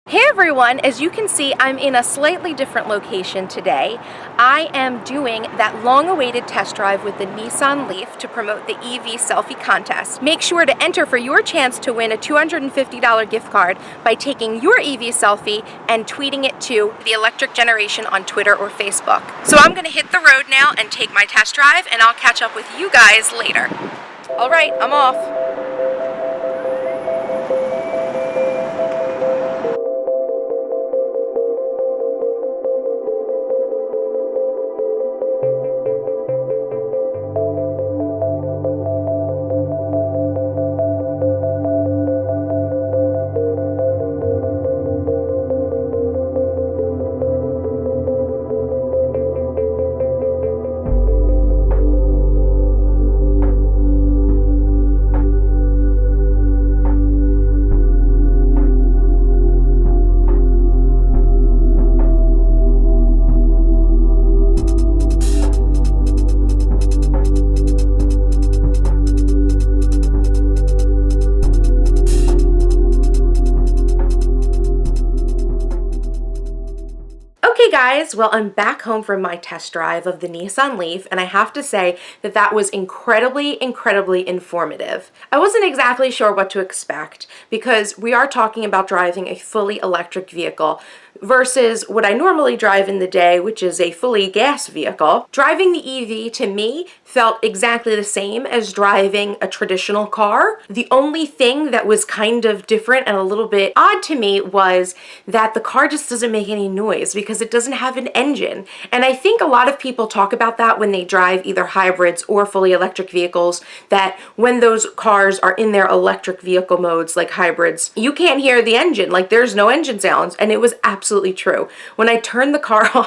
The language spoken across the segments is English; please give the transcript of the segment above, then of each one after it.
Hey everyone, as you can see, I'm in a slightly different location today. I am doing that long-awaited test drive with the Nissan Leaf to promote the EV selfie contest. Make sure to enter for your chance to win a $250 gift card by taking your EV selfie and tweeting it to the Electric Generation on Twitter or Facebook. So I'm gonna hit the road now and take my test drive, and I'll catch up with you guys later. All right, I'm off. Okay guys, well I'm back home from my test drive of the Nissan Leaf, and I have to say that that was incredibly informative. I wasn't exactly sure what to expect because we are talking about driving a fully electric vehicle versus what I normally drive in the day, which is a fully gas vehicle. Driving the EV to me felt exactly the same as driving a traditional car. The only thing that was kind of different and a little bit odd to me was that the car just doesn't make any noise because it doesn't have an engine. And I think a lot of people talk about that when they drive either hybrids or fully electric vehicles, that when those cars are in their electric vehicle modes like hybrids, you can't hear the engine, like there's no engine sounds. And it was absolutely true. When I turned the car on,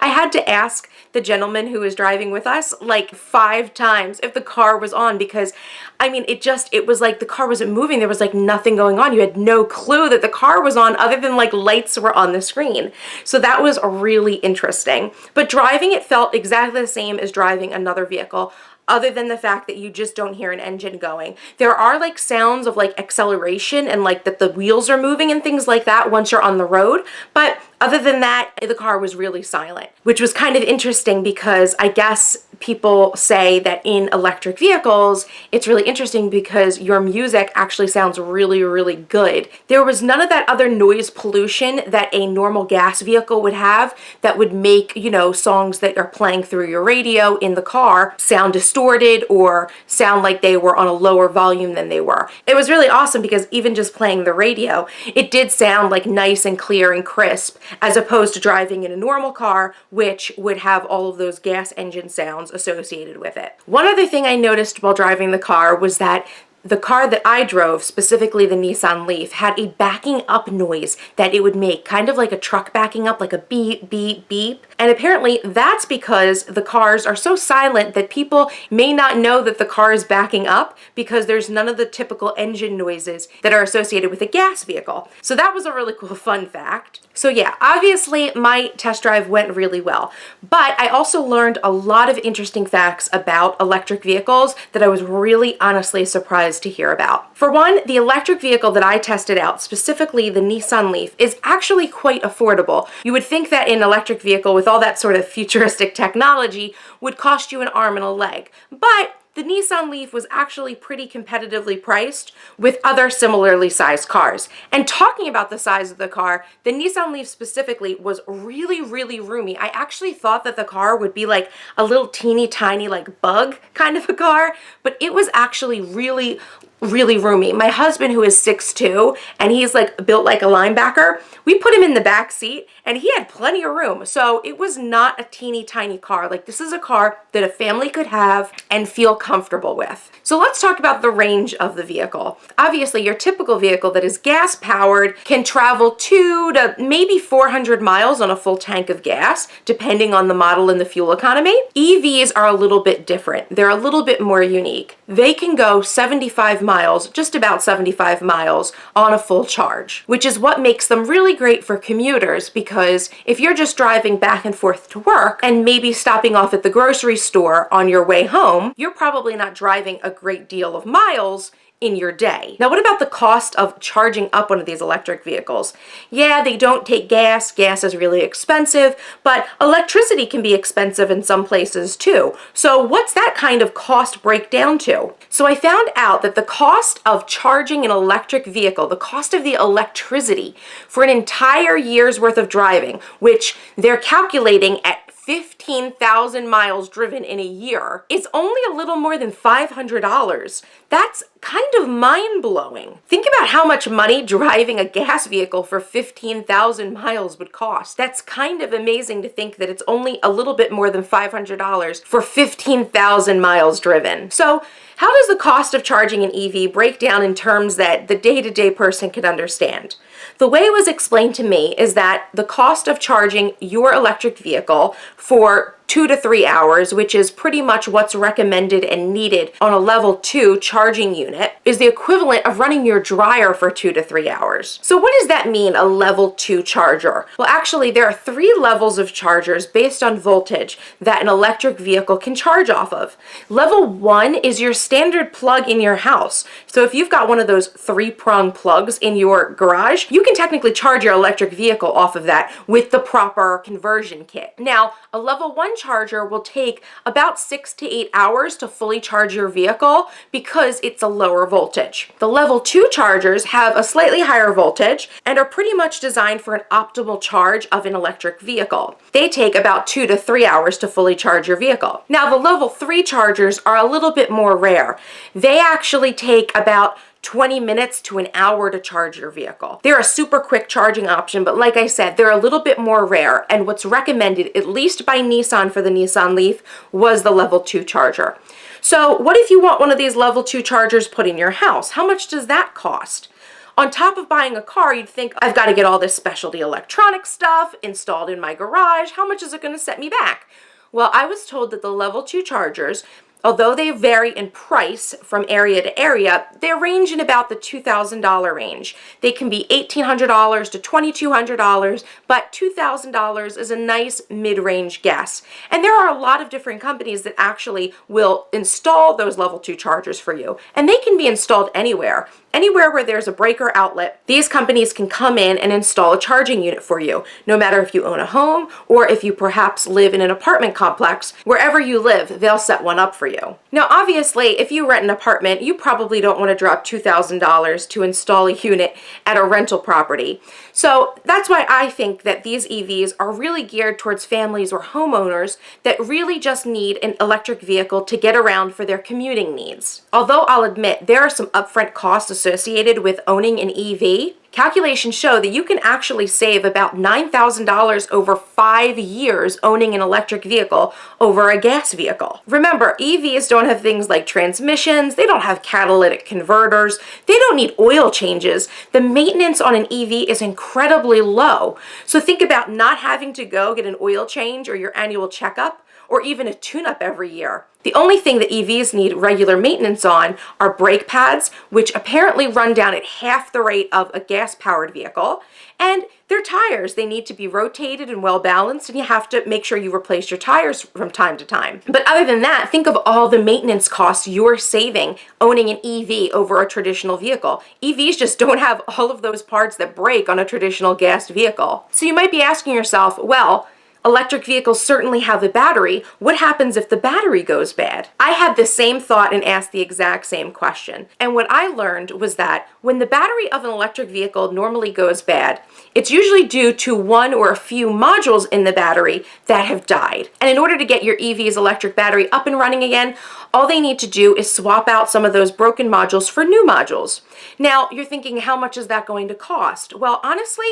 I had to ask the gentleman who was driving with us like 5 times if the car was on, because I mean it was like the car wasn't moving. There was like nothing going on. You had no clue that the car was on other than like lights were on the screen. So that was really interesting. But driving it felt exactly the same as driving another vehicle, other than the fact that you just don't hear an engine going. There are like sounds of like acceleration and like that the wheels are moving and things like that once you're on the road, but other than that, the car was really silent, which was kind of interesting because I guess people say that in electric vehicles, it's really interesting because your music actually sounds really good. There was none of that other noise pollution that a normal gas vehicle would have that would make, you know, songs that are playing through your radio in the car sound distorted or sound like they were on a lower volume than they were. It was really awesome because even just playing the radio, it did sound like nice and clear and crisp, as opposed to driving in a normal car, which would have all of those gas engine sounds associated with it. One other thing I noticed while driving the car was that the car that I drove, specifically the Nissan Leaf, had a backing up noise that it would make, kind of like a truck backing up, like a beep, beep, beep. And apparently that's because the cars are so silent that people may not know that the car is backing up because there's none of the typical engine noises that are associated with a gas vehicle. So that was a really cool fun fact. So yeah, obviously my test drive went really well, but I also learned a lot of interesting facts about electric vehicles that I was really honestly surprised to hear about. For one, the electric vehicle that I tested out, specifically the Nissan Leaf, is actually quite affordable. You would think that an electric vehicle with all that sort of futuristic technology would cost you an arm and a leg, but the Nissan Leaf was actually pretty competitively priced with other similarly sized cars. And talking about the size of the car, the Nissan Leaf specifically was really roomy. I actually thought that the car would be like a little teeny tiny like bug kind of a car, but it was actually really roomy. My husband, who is 6'2", and he's like built like a linebacker, we put him in the back seat and he had plenty of room. So it was not a teeny tiny car. Like, this is a car that a family could have and feel comfortable with. So let's talk about the range of the vehicle. Obviously, your typical vehicle that is gas powered can travel 200 to maybe 400 miles on a full tank of gas, depending on the model and the fuel economy. EVs are a little bit different. They're a little bit more unique. They can go 75 miles, just about 75 miles on a full charge, which is what makes them really great for commuters, because if you're just driving back and forth to work and maybe stopping off at the grocery store on your way home, you're probably not driving a great deal of miles in your day. Now, what about the cost of charging up one of these electric vehicles? Yeah, they don't take gas. Gas is really expensive, but electricity can be expensive in some places too. So what's that kind of cost break down to? So I found out that the cost of charging an electric vehicle, the cost of the electricity for an entire year's worth of driving, which they're calculating at 15,000 miles driven in a year, is only a little more than $500. That's kind of mind-blowing. Think about how much money driving a gas vehicle for 15,000 miles would cost. That's kind of amazing to think that it's only a little bit more than $500 for 15,000 miles driven. So how does the cost of charging an EV break down in terms that the day-to-day person can understand? The way it was explained to me is that the cost of charging your electric vehicle for 2 to 3 hours, which is pretty much what's recommended and needed on a level 2 charging unit, is the equivalent of running your dryer for 2 to 3 hours. So what does that mean, a level 2 charger? Well, actually, there are 3 levels of chargers based on voltage that an electric vehicle can charge off of. Level 1 is your standard plug in your house. So if you've got one of those 3-prong plugs in your garage, you can technically charge your electric vehicle off of that with the proper conversion kit. Now, a level 1 charger will take about 6 to 8 hours to fully charge your vehicle because it's a lower voltage. The level 2 chargers have a slightly higher voltage and are pretty much designed for an optimal charge of an electric vehicle. They take about 2 to 3 hours to fully charge your vehicle. Now, the level 3 chargers are a little bit more rare. They actually take about 20 minutes to an hour to charge your vehicle. They're a super quick charging option, but like I said, they're a little bit more rare, and what's recommended, at least by Nissan for the Nissan Leaf, was the level 2 charger. So what if you want one of these level 2 chargers put in your house? How much does that cost? On top of buying a car, you'd think, I've got to get all this specialty electronic stuff installed in my garage. How much is it going to set me back? Well, I was told that the level 2 chargers, although they vary in price from area to area, they range in about the $2,000 range. They can be $1,800 to $2,200, but $2,000 is a nice mid-range guess. And there are a lot of different companies that actually will install those level 2 chargers for you. And they can be installed anywhere. Anywhere where there's a breaker outlet, these companies can come in and install a charging unit for you, no matter if you own a home or if you perhaps live in an apartment complex. Wherever you live, they'll set one up for you. Now, obviously, if you rent an apartment, you probably don't want to drop $2,000 to install a unit at a rental property. So that's why I think that these EVs are really geared towards families or homeowners that really just need an electric vehicle to get around for their commuting needs. Although I'll admit there are some upfront costs associated with owning an EV, calculations show that you can actually save about $9,000 over 5 years owning an electric vehicle over a gas vehicle. Remember, EVs don't have things like transmissions, they don't have catalytic converters, they don't need oil changes. The maintenance on an EV is incredibly low. So think about not having to go get an oil change or your annual checkup, or even a tune-up every year. The only thing that EVs need regular maintenance on are brake pads, which apparently run down at half the rate of a gas-powered vehicle, and their tires. They need to be rotated and well-balanced, and you have to make sure you replace your tires from time to time. But other than that, think of all the maintenance costs you're saving owning an EV over a traditional vehicle. EVs just don't have all of those parts that break on a traditional gas vehicle. So you might be asking yourself, well, electric vehicles certainly have a battery. What happens if the battery goes bad? I had the same thought and asked the exact same question. And what I learned was that when the battery of an electric vehicle normally goes bad, it's usually due to one or a few modules in the battery that have died. And in order to get your EV's electric battery up and running again, all they need to do is swap out some of those broken modules for new modules. Now, you're thinking, how much is that going to cost? Well, honestly,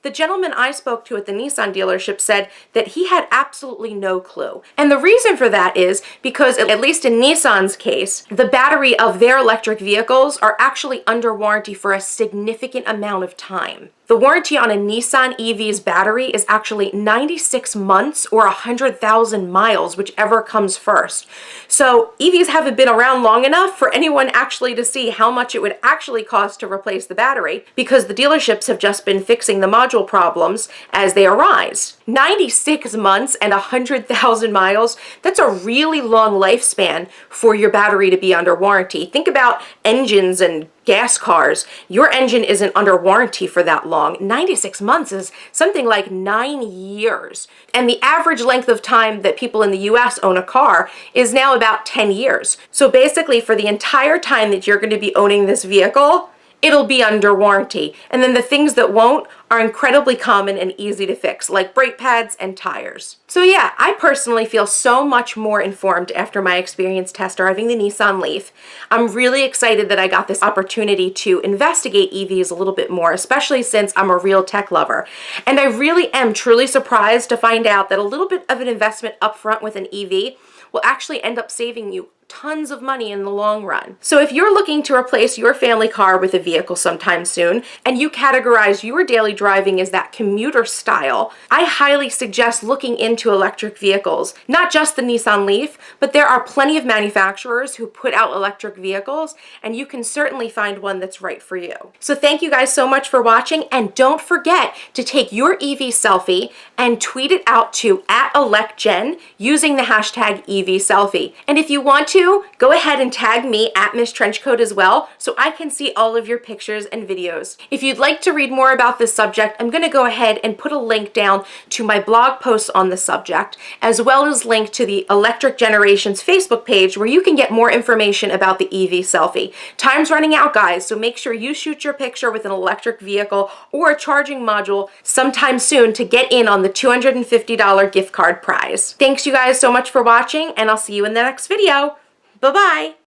the gentleman I spoke to at the Nissan dealership said that he had absolutely no clue. And the reason for that is because, at least in Nissan's case, the battery of their electric vehicles are actually under warranty for a significant amount of time. The warranty on a Nissan EV's battery is actually 96 months or 100,000 miles, whichever comes first. So EVs haven't been around long enough for anyone actually to see how much it would actually cost to replace the battery, because the dealerships have just been fixing the module problems as they arise. 96 months and 100,000 miles, that's a really long lifespan for your battery to be under warranty. Think about engines and gas cars. Your engine isn't under warranty for that long. 96 months is something like 9 years. And the average length of time that people in the US own a car is now about 10 years. So basically, for the entire time that you're going to be owning this vehicle, it'll be under warranty. And then the things that won't are incredibly common and easy to fix, like brake pads and tires. So yeah, I personally feel so much more informed after my experience test driving the Nissan Leaf. I'm really excited that I got this opportunity to investigate EVs a little bit more, especially since I'm a real tech lover. And I really am truly surprised to find out that a little bit of an investment upfront with an EV will actually end up saving you tons of money in the long run. So if you're looking to replace your family car with a vehicle sometime soon, and you categorize your daily driving as that commuter style, I highly suggest looking into electric vehicles. Not just the Nissan Leaf, but there are plenty of manufacturers who put out electric vehicles, and you can certainly find one that's right for you. So thank you guys so much for watching, and don't forget to take your EV selfie and tweet it out to @ElectGen using the hashtag EVSelfie. And if you want to, go ahead and tag me @Miss Trenchcoat as well, so I can see all of your pictures and videos. If you'd like to read more about this subject, I'm going to go ahead and put a link down to my blog post on the subject, as well as link to the Electric Generations Facebook page where you can get more information about the EV selfie. Time's running out, guys, so make sure you shoot your picture with an electric vehicle or a charging module sometime soon to get in on the $250 gift card prize. Thanks you guys so much for watching, and I'll see you in the next video. Bye-bye.